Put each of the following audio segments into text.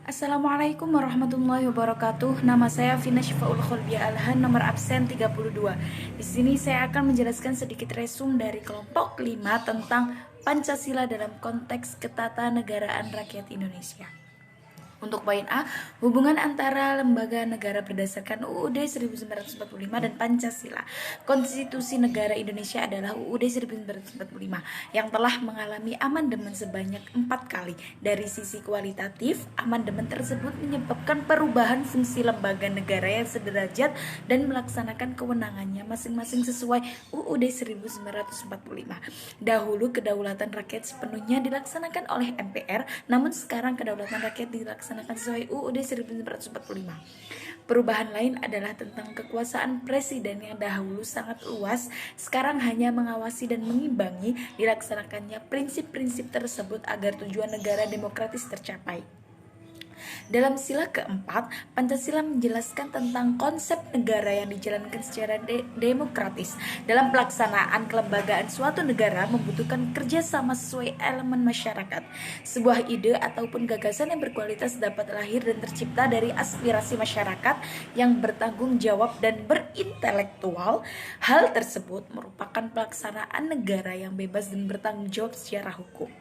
Assalamualaikum warahmatullahi wabarakatuh. Nama saya Vina Syifaul Kholbia Alhan, nomor absen 32. Di sini saya akan menjelaskan sedikit resum dari kelompok 5 tentang Pancasila dalam konteks ketatanegaraan rakyat Indonesia. Untuk poin A, hubungan antara lembaga negara berdasarkan UUD 1945 dan Pancasila. Konstitusi negara Indonesia adalah UUD 1945 yang telah mengalami amandemen sebanyak 4 kali. Dari sisi kualitatif, amandemen tersebut menyebabkan perubahan fungsi lembaga negara yang sederajat dan melaksanakan kewenangannya masing-masing sesuai UUD 1945. Dahulu kedaulatan rakyat sepenuhnya dilaksanakan oleh MPR, namun sekarang kedaulatan rakyat dilaksanakan sesuai UUD 1945. Perubahan lain adalah tentang kekuasaan presiden yang dahulu sangat luas, sekarang hanya mengawasi dan mengimbangi dilaksanakannya prinsip-prinsip tersebut agar tujuan negara demokratis tercapai. Dalam sila keempat, Pancasila menjelaskan tentang konsep negara yang dijalankan secara demokratis. Dalam pelaksanaan kelembagaan suatu negara membutuhkan kerjasama sesuai elemen masyarakat. Sebuah ide ataupun gagasan yang berkualitas dapat lahir dan tercipta dari aspirasi masyarakat yang bertanggung jawab dan berintelektual. Hal tersebut merupakan pelaksanaan negara yang bebas dan bertanggung jawab secara hukum.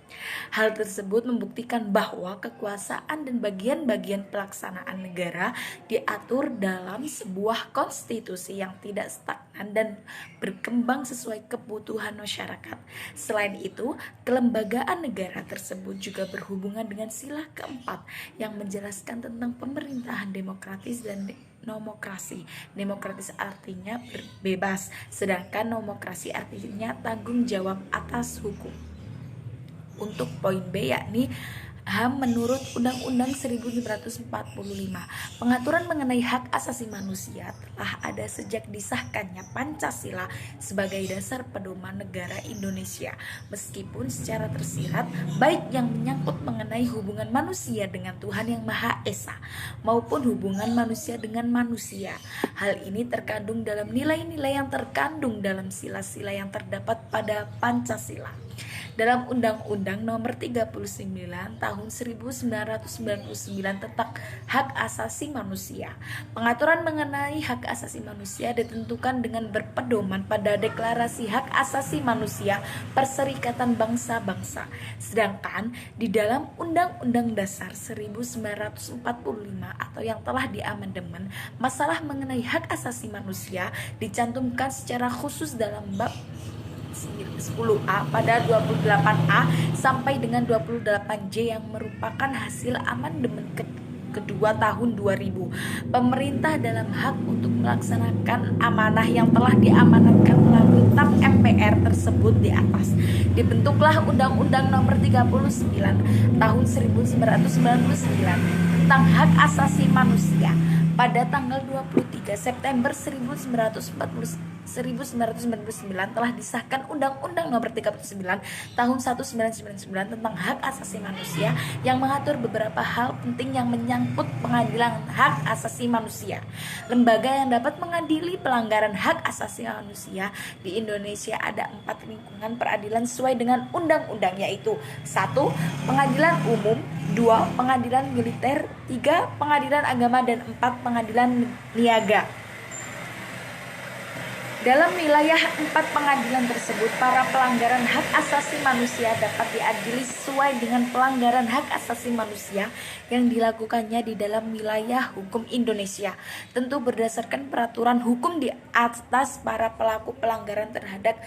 Hal tersebut membuktikan bahwa kekuasaan dan bagian-bagian pelaksanaan negara diatur dalam sebuah konstitusi yang tidak stagnan dan berkembang sesuai kebutuhan masyarakat. Selain itu, kelembagaan negara tersebut juga berhubungan dengan sila keempat yang menjelaskan tentang pemerintahan demokratis dan nomokrasi. Demokratis artinya bebas, sedangkan nomokrasi artinya tanggung jawab atas hukum. Untuk poin B yakni HAM menurut Undang-Undang 1945. Pengaturan mengenai hak asasi manusia telah ada sejak disahkannya Pancasila sebagai dasar pedoman negara Indonesia. Meskipun secara tersirat, baik yang menyangkut mengenai hubungan manusia dengan Tuhan Yang Maha Esa maupun hubungan manusia dengan manusia. Hal ini terkandung dalam nilai-nilai yang terkandung dalam sila-sila yang terdapat pada Pancasila. Dalam Undang-Undang Nomor 39 Tahun 1999 tentang Hak Asasi Manusia. Pengaturan mengenai hak asasi manusia ditentukan dengan berpedoman pada Deklarasi Hak Asasi Manusia Perserikatan Bangsa-Bangsa. Sedangkan di dalam Undang-Undang Dasar 1945 atau yang telah diamandemen, masalah mengenai hak asasi manusia dicantumkan secara khusus dalam bab 10A pada 28A sampai dengan 28J yang merupakan hasil amandemen kedua tahun 2000. Pemerintah dalam hak untuk melaksanakan amanah yang telah diamanatkan melalui TAP MPR tersebut di atas. Dibentuklah Undang-Undang Nomor 39 Tahun 1999 tentang Hak Asasi Manusia pada tanggal 23 September 1999 telah disahkan Undang-Undang Nomor 39 Tahun 1999 tentang Hak Asasi Manusia yang mengatur beberapa hal penting yang menyangkut pengadilan hak asasi manusia. Lembaga yang dapat mengadili pelanggaran hak asasi manusia di Indonesia ada 4 lingkungan peradilan sesuai dengan undang-undang, yaitu 1. Pengadilan umum, 2. Pengadilan militer, 3. Pengadilan agama, dan 4. Pengadilan niaga. Dalam wilayah 4 pengadilan tersebut, para pelanggaran hak asasi manusia dapat diadili sesuai dengan pelanggaran hak asasi manusia yang dilakukannya di dalam wilayah hukum Indonesia. Tentu berdasarkan peraturan hukum di atas, para pelaku pelanggaran terhadap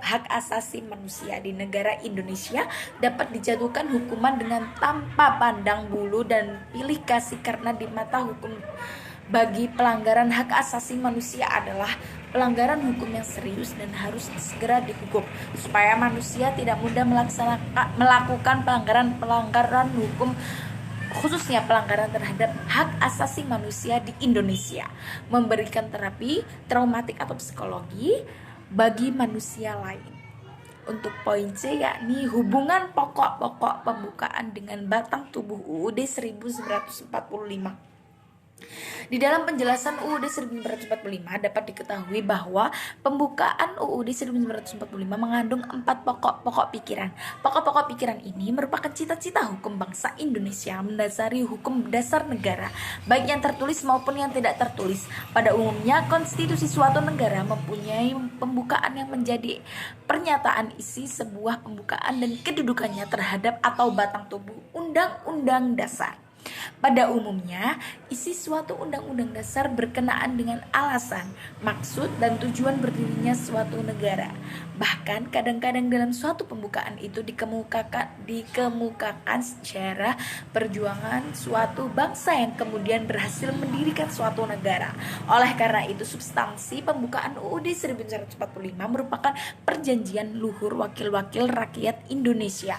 hak asasi manusia di negara Indonesia dapat dijatuhkan hukuman dengan tanpa pandang bulu dan pilih kasih, karena di mata hukum bagi pelanggaran hak asasi manusia adalah pelanggaran hukum yang serius dan harus segera dihukum, supaya manusia tidak mudah melakukan pelanggaran hukum, khususnya pelanggaran terhadap hak asasi manusia di Indonesia. Memberikan terapi traumatik atau psikologi bagi manusia lain. Untuk poin C yakni hubungan pokok-pokok pembukaan dengan batang tubuh UUD 1945. Di dalam penjelasan UUD 1945 dapat diketahui bahwa pembukaan UUD 1945 mengandung 4 pokok-pokok pikiran. Pokok-pokok pikiran ini merupakan cita-cita hukum bangsa Indonesia mendasari hukum dasar negara, baik yang tertulis maupun yang tidak tertulis. Pada umumnya, konstitusi suatu negara mempunyai pembukaan yang menjadi pernyataan isi sebuah pembukaan dan kedudukannya terhadap atau batang tubuh undang-undang dasar. Pada umumnya, isi suatu undang-undang dasar berkenaan dengan alasan, maksud, dan tujuan berdirinya suatu negara. Bahkan kadang-kadang dalam suatu pembukaan itu dikemukakan secara perjuangan suatu bangsa yang kemudian berhasil mendirikan suatu negara. Oleh karena itu, substansi pembukaan UUD 1945 merupakan perjanjian luhur wakil-wakil rakyat Indonesia.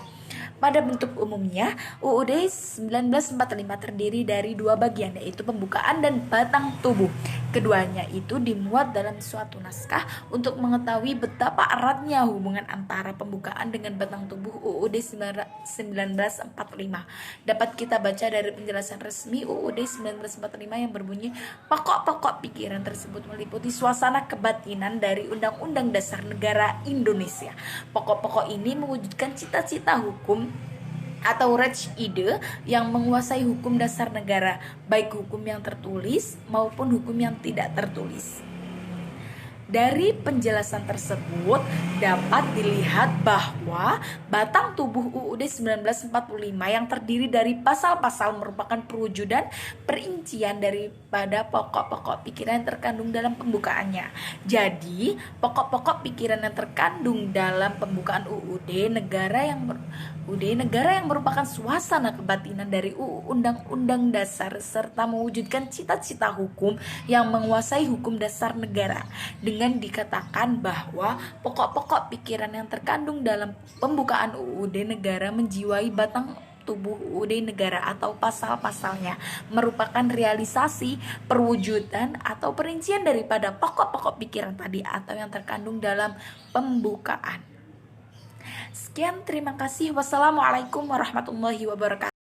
Pada bentuk umumnya, UUD 1945 terdiri dari dua bagian, yaitu pembukaan dan batang tubuh. Keduanya itu dimuat dalam suatu naskah untuk mengetahui betapa eratnya hubungan antara pembukaan dengan batang tubuh UUD 1945. Dapat kita baca dari penjelasan resmi UUD 1945 yang berbunyi, pokok-pokok pikiran tersebut meliputi suasana kebatinan dari Undang-Undang Dasar Negara Indonesia. Pokok-pokok ini mewujudkan cita-cita hukum atau Rechtside yang menguasai hukum dasar negara, baik hukum yang tertulis maupun hukum yang tidak tertulis. Dari penjelasan tersebut dapat dilihat bahwa batang tubuh UUD 1945 yang terdiri dari pasal-pasal merupakan perwujudan perincian daripada pokok-pokok pikiran yang terkandung dalam pembukaannya. Jadi, pokok-pokok pikiran yang terkandung dalam pembukaan UUD negara yang merupakan suasana kebatinan dari Undang-Undang Dasar serta mewujudkan cita-cita hukum yang menguasai hukum dasar negara. Dengan dikatakan bahwa pokok-pokok pikiran yang terkandung dalam pembukaan UUD negara menjiwai batang tubuh UUD negara atau pasal-pasalnya merupakan realisasi, perwujudan atau perincian daripada pokok-pokok pikiran tadi atau yang terkandung dalam pembukaan. Sekian, terima kasih. Wassalamualaikum warahmatullahi wabarakatuh.